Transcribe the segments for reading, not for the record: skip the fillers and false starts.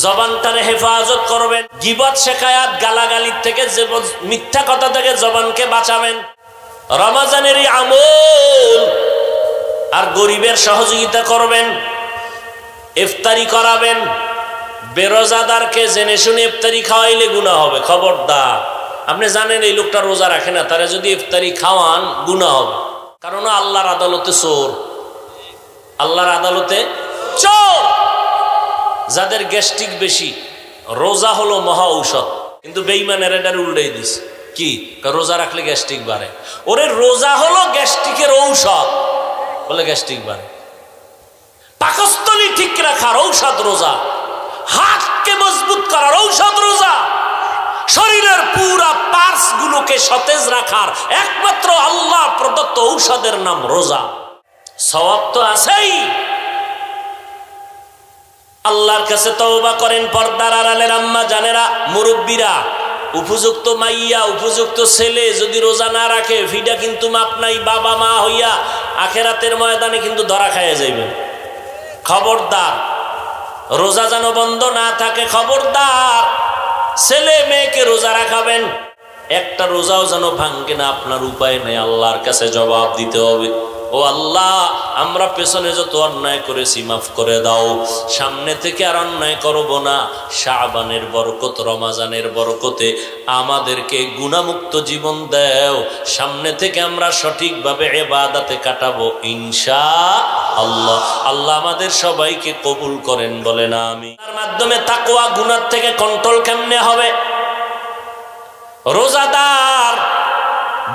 জবানটারে হেফাজত করবেন, গীবত শেখায়াত গালাগালির থেকে, মিথ্যা কথা থেকে জবানকে বাঁচাবেন। রমজানেরই আমল। আর গরিবের সহযোগিতা করবেন, ইফতারি করাবেন। বেরোজাদারকে জেনে শুনে ইফতারি খাওয়াইলে গুনাহ হবে, খবরদার। আপনি জানেন এই লোকটা রোজা রাখে না, তারা যদি ইফতারি খাওয়ান গুনাহ হবে। কারণ আল্লাহর আদালতে চোর, আল্লাহর আদালতে চোর। যাদের গ্যাস্ট্রিক বেশি, রোজা হলো মহা ঔষধ, কিন্তু বেঈমানের এটার উল্টাই দিছে। কি? রোজা রাখলে গ্যাস্ট্রিক বাড়ে। ওরে রোজা হলো গ্যাস্ট্রিকের ঔষধ, বলে গ্যাস্ট্রিক বাড়ে। পাকস্থলী ঠিক রাখার ঔষধ রোজা, হাতকে মজবুত করার ঔষধ রোজা, শরীরের পুরা পার্টস গুলোকে সতেজ রাখার একমাত্র আল্লাহ প্রদত্ত ঔষধের নাম রোজা। সওয়াব তো আছেই। আল্লাহর কাছে তওবা করেন। পর্দার আড়ালের আম্মা জানেরা, মুরব্বীরা, উপযুক্ত মাইয়া, উপযুক্ত ছেলে যদি রোজা না রাখে, ফিডা কিন্তু মাপ নাই। বাবা মা হইয়া আখেরাতের ময়দানে কিন্তু ধরা খাইয়া যাইবেন। খবরদার, রোজা যেন বন্ধ না থাকে। খবরদার, ছেলে মেয়েকে রোজা রাখাবেন, একটা রোজাও যেন ভাঙ্গে না। আপনার উপায় নেই, আল্লাহর কাছে জবাব দিতে হবে। ও আল্লাহ, আমরা পেছনে যত অন্যায় করেছি মাফ করে দাও, সামনে থেকে আর অন্যায় করব না। শাবানের বরকত, রমাজানের বরকতে আমাদেরকে গুনাহমুক্ত জীবন দাও। সামনে থেকে আমরা সঠিকভাবে ইবাদতে কাটাবো ইনশাআল্লাহ। আল্লাহ আমাদের সবাইকে কবুল করেন, বলেন আমিন। তার মাধ্যমে তাকওয়া, গুনাহ থেকে কন্ট্রোল কেমনে হবে? রোজাদার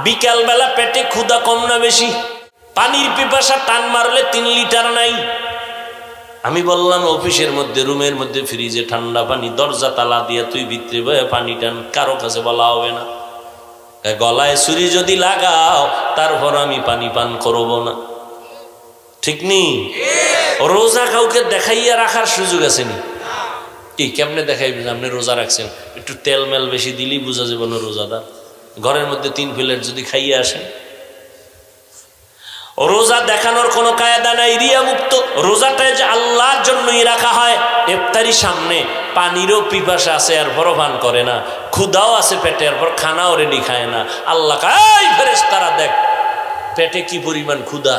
বিকাল বেলা পেটে ক্ষুধা কম না বেশি? পানির পিপাসা টান মারলে 3 লিটার নাই। আমি বললাম অফিসের মধ্যে, রুমের মধ্যে ফ্রিজে ঠান্ডা পানি, দরজা তালা দিয়ে তুই ভিতরে বয়ে পানি টান, কারো কাছে বলা হবে না। গলায় ছুরি যদি লাগাও, তারপর আমি পানি পান করব না। ঠিক নেই? রোজা কাউকে দেখাইয়া রাখার সুযোগ আছে নি? কি কেমনে দেখাইবেন? আপনি রোজা রাখছেন, একটু তেল মেল বেশি দিলেই বোঝা যাবে না রোজাদার। ঘরের মধ্যে 3 প্লেট যদি খাইয়ে আসেন। রোজা দেখানোর কোনো কায়দা নাই, রিয়া মুক্ত। রোজাটাই যে আল্লাহর জন্যই রাখা হয়। ইফতারি সামনে, পানিরও পিপাসা আছে, এরপরও পান করে না। ক্ষুধাও আছে পেটে, এরপর খানাও রেডি খায় না। আল্লাহ কাই ফেরেশতারা দেখ পেটে কি পরিমাণ ক্ষুধা,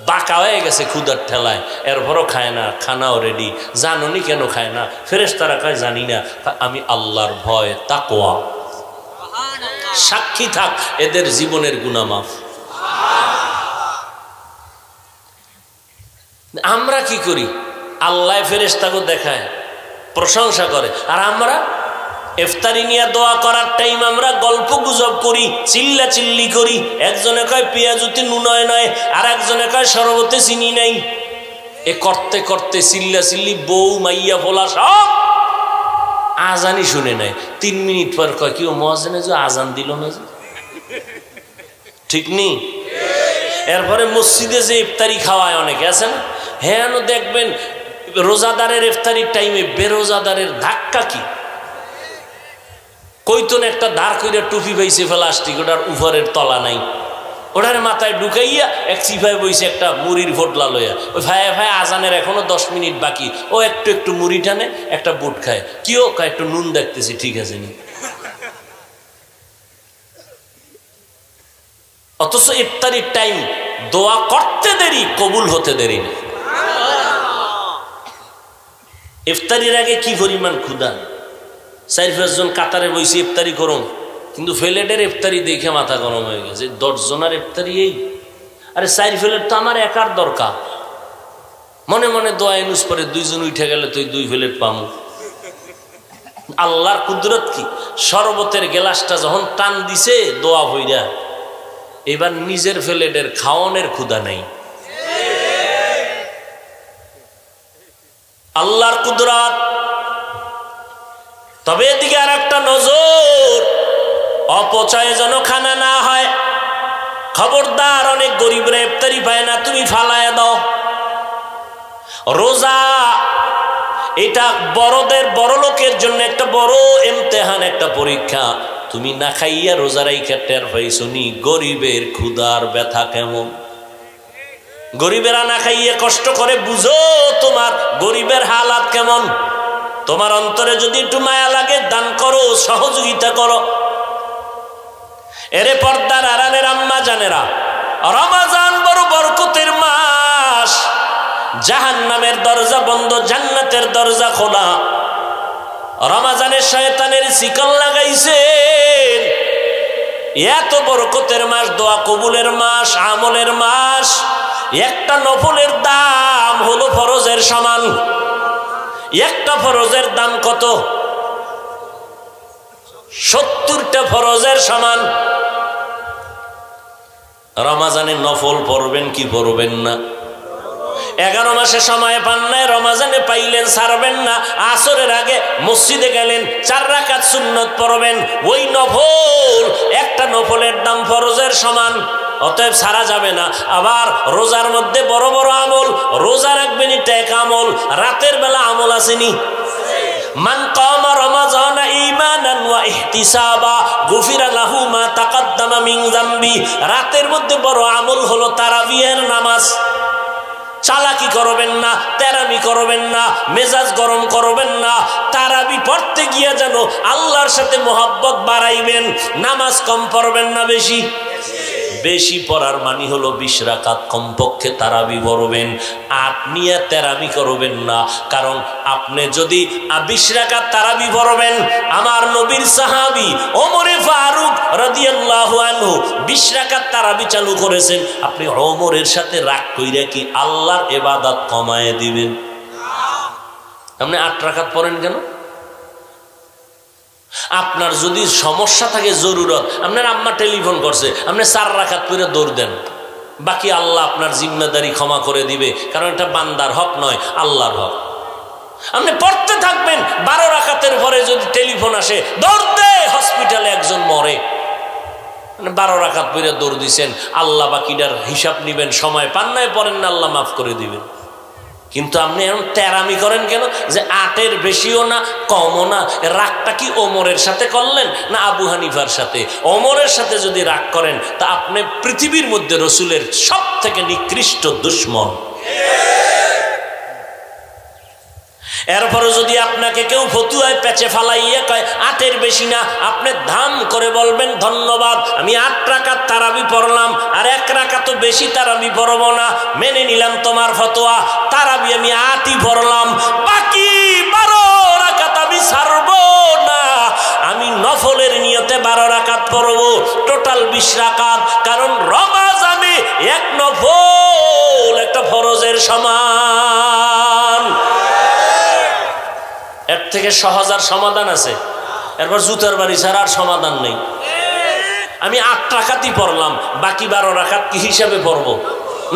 বাঁকা হয়ে গেছে ক্ষুধার ঠেলায়, এরপরও খায় না, খানাও রেডি। জানুনি কেন খায় না? ফেরেশতারা কয় জানি না। আমি আল্লাহর ভয়, তাকওয়া। সাক্ষী থাক, এদের জীবনের গুনাহ মাফ। আমরা কি করি? আল্লাহ ফেরেশতাকে দেখায়, প্রশংসা করে, আর আমরা ইফতারি নিয়ে দোয়া করার টাইম আমরা গল্প গুজব করি, চিল্লা চিল্লি করি। একজনে কয় পেঁয়াজুতে নুন নয়, আর একজনে কয় শরবতে চিনি নাই। এ করতে করতে চিল্লা চিল্লি, বউ মাইয়া ফোলা সব আজানই শুনে নেয়। 3 মিনিট পর কয় কি ও মুয়াজ্জিনে যে আজান দিল না যে? ঠিক নেই? এরপরে মসজিদে যে ইফতারি খাওয়ায় অনেকে আছে না, হ্যাঁ দেখবেন রোজাদারের ইফতারির টাইমে বেরোজাদারের ধাক্কা কি কইতন একটা দাঁড় কইরা টুপি পাইছে প্লাস্টিক, ওটার উপরের তলা নাই, ওটার মাথায় ঢুকাইয়া এক চিপায় বইছে একটা মুড়ির ভোটলা লইয়া। ওই ভাইয়া ভাই আজানের এখনো 10 মিনিট বাকি, ও একটু একটু মুড়ি টানে, একটা বুট খায়। কিও কয় একটু নুন দেখতেছি, ঠিক আছে নি। অথচ ইফতারির টাইম, দোয়া করতে দেরি, কবুল হতে দেরি না। ইফতারির আগে কি পরিমাণ ক্ষুধা। 4-5 জন কাতারে বইছে ইফতারি করুন, কিন্তু ফেলেটের ইফতারি দেখে মাথা গরম হয়ে গেছে। 10 জনের ইফতারি এই, আরে 4 ফেলেট তো আমার একার দরকার। মনে মনে দোয়া ইনুস করে 2 জন উঠে গেলে তুই 2 ফেলেট পামু। আল্লাহর কুদরত কি, শরবতের গ্লাসটা যখন টান দিছে দোয়া হইরা, এবার নিজের ফেলেটের খাওয়ানোর ক্ষুধা নাই। আল্লাহর কুদরত। তবে এদিকে আর একটা নজর, অপচয় যেন খানা না হয়। খবরদার, অনেক গরিবরা ইফতারি পায় না, তুমি ফালায় দাও। রোজা এটা বড় লোকের জন্য একটা বড় ইমতিহান, একটা পরীক্ষা। তুমি না খাইয়া রোজা রাইখা টের পাইছো নি গরিবের ক্ষুধার ব্যথা কেমন। গরিবেরা না খাইয়ে কষ্ট করে, বুঝো তোমার গরিবের হালাত কেমন। তোমার অন্তরে যদি একটু মায়া লাগে দান করো, সহযোগিতা করো। এরে পর্দার আড়ালের আম্মা জানেরা, রমাজান বড় বরকতের মাস। জাহান্নামের দরজা বন্ধ, জান্নাতের দরজা খোলা। রমাজানের শয়তানের শিকল লাগাইছেন। এত বরকতের মাস, দোয়া কবুলের মাস, আমলের মাস। একটা নফলের দাম হলো ফরজের সমান। একটা ফরজের দাম কত? 70টা ফরজের সমান। রমাজানে নফল পড়বেন কি পড়বেন না? 11 মাসে সময় পান নাই, রমাজানে পাইলেন, ছাড়বেন না। আসরের আগে মসজিদে গেলেন, 4 রাকাত সুন্নত পড়বেন। ওই নফল, একটা নফলের দাম ফরজের সমান। অতএব ছাড়া যাবে না। আবার রোজার মধ্যে বড় বড় আমল, রোজা রাখবেন, এটা এক আমল। রাতের বেলা আমল আসেনি। মান কামা রমাজানা ঈমানান ওয়া ইহতিসাবা গুফিরা লাহু মা তাকাদ্দামা মিন যামবি। রাতের মধ্যে বড় আমল হলো তারাবিহের নামাজ। চালাকি করবেন না, তেরামি করবেন না, মেজাজ গরম করবেন না। তারাবি পড়তে গিয়ে যেন আল্লাহর সাথে মোহাব্বত বাড়াইবেন। নামাজ কম পড়বেন না, বেশি বেশি পড়ার মানে হলো 20 রাকাত কমপক্ষে তারাবি পড়বেন। আপনি আর তেরামি করবেন না। কারণ আপনি যদি 20 রাকাত তারাবি পড়বেন, আমার নবীর সাহাবী ওমরে ফারুক রাদিয়াল্লাহু আনহু 20 রাকাত তারাবি চালু করেছেন। আপনি ওমরের সাথে রাগ কইরা কি আল্লাহর ইবাদত কমায় দিবেন? আপনি 8 রাকাত পড়েন কেন? আপনার যদি সমস্যা থাকে, জরুরত, আপনার আম্মা টেলিফোন করছে, আপনি 4 রাকাত পড়ে দৌড় দেন। বাকি আল্লাহ আপনার জিম্মেদারি ক্ষমা করে দিবে। কারণ এটা বান্দার হক নয়, আল্লাহর হক। আপনি পড়তে থাকবেন। 12 রাকাতের পরে যদি টেলিফোন আসে, দৌড় দে, হসপিটালে একজন মরে। 12 রাকাত পড়ে দৌড় দিছেন, আল্লাহ বাকিটার হিসাব নিবেন। সময় পান নাই, পড়েন না, আল্লাহ মাফ করে দিবেন। কিন্তু আপনি এখন তেরামি করেন কেন? যে 8-এর বেশিও না, কমও না। রাগটা কি ওমরের সাথে করলেন না আবু হানিফার সাথে? ওমরের সাথে যদি রাগ করেন, তা আপনি পৃথিবীর মধ্যে রসুলের সব থেকে নিকৃষ্ট দুশ্মন। এরপরে যদি আপনাকে কেউ ফতুয়ায় পেঁচে ফালাইয়া কয় 8-এর বেশি না, আপনি ধাম করে বলবেন ধন্যবাদ, আমি 8 রাকাত তারাবি পড়লাম, আর 1 রাকাতও বেশি তারাবি পড়ব না। মেনে নিলাম তোমার ফতোয়া, তারাবি আমি 8ই পড়লাম, বাকি 12 রাকাত আমি ছাড়ব না। আমি নফলের নিয়তে 12 রাকাত পড়ব, টোটাল 20 রাকাত। কারণ রমাজানে 1 নফল একটা ফরজের সমান। এর থেকে সহজ আর সমাধান আছে? এরপর জুতার বাড়ি ছাড়া আর সমাধান নেই। আমি 8 রাকাতই পড়লাম, বাকি 12 রাকাত কি হিসাবে পড়বো?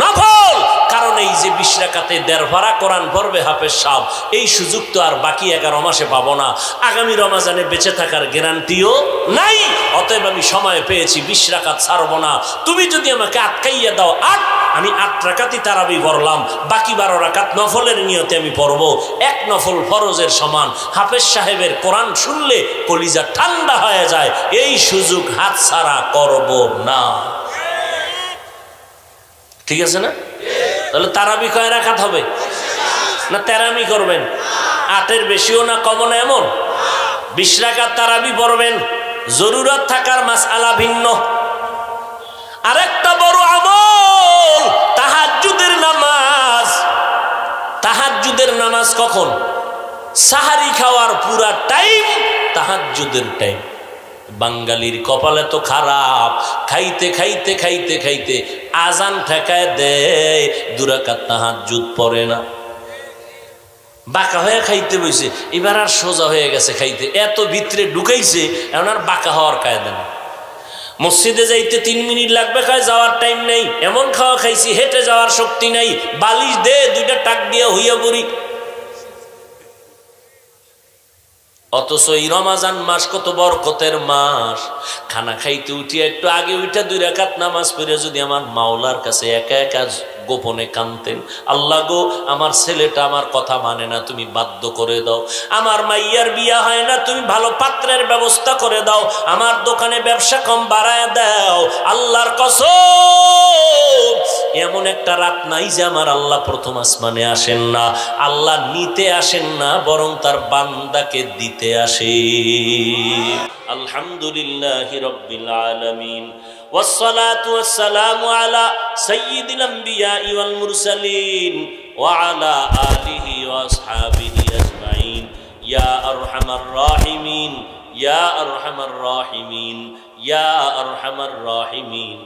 নফল। কারণ এই যে 20 রাকাতে 1.5 পারা কোরআন পড়বে হাফেজ সাহেব, এই সুযোগ তো আর বাকি 11 মাসে পাবো না। আগামী রমাজানে বেঁচে থাকার গ্যারান্টিও নাই। অতএব আমি সময় পেয়েছি, 20 রাকাত ছাড়বো না। তুমি যদি আমাকে আটকাইয়া দাও, আমি 8 রাকাতই তারাবি পড়লাম, বাকি 12 রাকাত নফলের নিয়তে আমি পড়বো। 1 নফল ফরজের সমান। হাফেজ সাহেবের কোরআন শুনলে কলিজা ঠান্ডা হয়ে যায়। এই সুযোগ হাতছাড়া করব না। ঠিক আছে না? তাহলে তারাবি কয় রাকাত হবে? না তেরামি করবেন? 8-এর বেশিও না, কমও না, এমন 20 রাকাত তারাবি পড়বেন। জরুরত থাকার মাসআলা ভিন্ন। আরেকটা বড় আমল তাহাজ্জুদের নামাজ। তাহাজ্জুদের নামাজ কখন? সাহারি খাওয়ার পুরা টাইম তাহাজ্জুদের টাইম। বাঙালির কপালে তো খারাপ, খাইতে খাইতে খাইতে খাইতে আজান ঠেকায় দেয়, 2 রাকাত তাহাজ্জুদ পড়ে না। বাঁকা হয়ে খাইতে বসে, এবার আর সোজা হয়ে গেছে খাইতে, এত ভিতরে ঢুকাইছে, এখন আর বাঁকা হওয়ার কায়দা নেই। মসজিদে যাইতে 3 মিনিট লাগবে, খায় যাওয়ার টাইম নেই। এমন খাওয়া খাইছি, হেঁটে যাওয়ার শক্তি নাই। বালিশ দে, 2টা টাক দিয়ে হইয়া পড়ি। অথচ এই রমাজান মাস কত বরকতের মাস। খানা খাইতে উঠিয়া একটু আগে উঠা 2 রাকাত নামাজ পড়ে যদি আমার মাওলার কাছে একা একা গোপনে কাঁদতেন, আল্লাহ গো আমার ছেলেটা আমার কথা মানে না, তুমি বাধ্য করে দাও। আমার মাইয়ার বিয়া হয় না, তুমি ভালো পাত্রের ব্যবস্থা করে দাও। আমার দোকানে ব্যবসা কম বাড়ায় দাও। আল্লাহর কসম, এমন একটা রাত নাই যে আমার আল্লাহ প্রথম আসমানে আসেন না। আল্লাহ নিতে আসেন না, বরং তার বান্দাকে দিতে আসে। আলহামদুলিল্লাহি রাব্বিল আলামিন والصلاة والسلام على سيد الأنبياء والمرسلين وعلى آله وأصحابه أجمعين يا أرحم الراحمين يا أرحم الراحمين يا أرحم الراحمين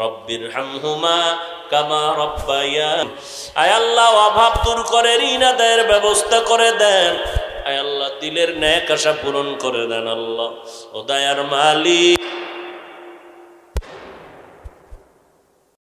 رب ارحمهما كما ربيان আয় আল্লাহ অভাব দূর করে ঋণ আদায়ের ব্যবস্থা করে দেন। আয় আল্লাহ দিলের নেক আশা পূরণ করে দেন। আল্লাহ ও দয়ার মালিক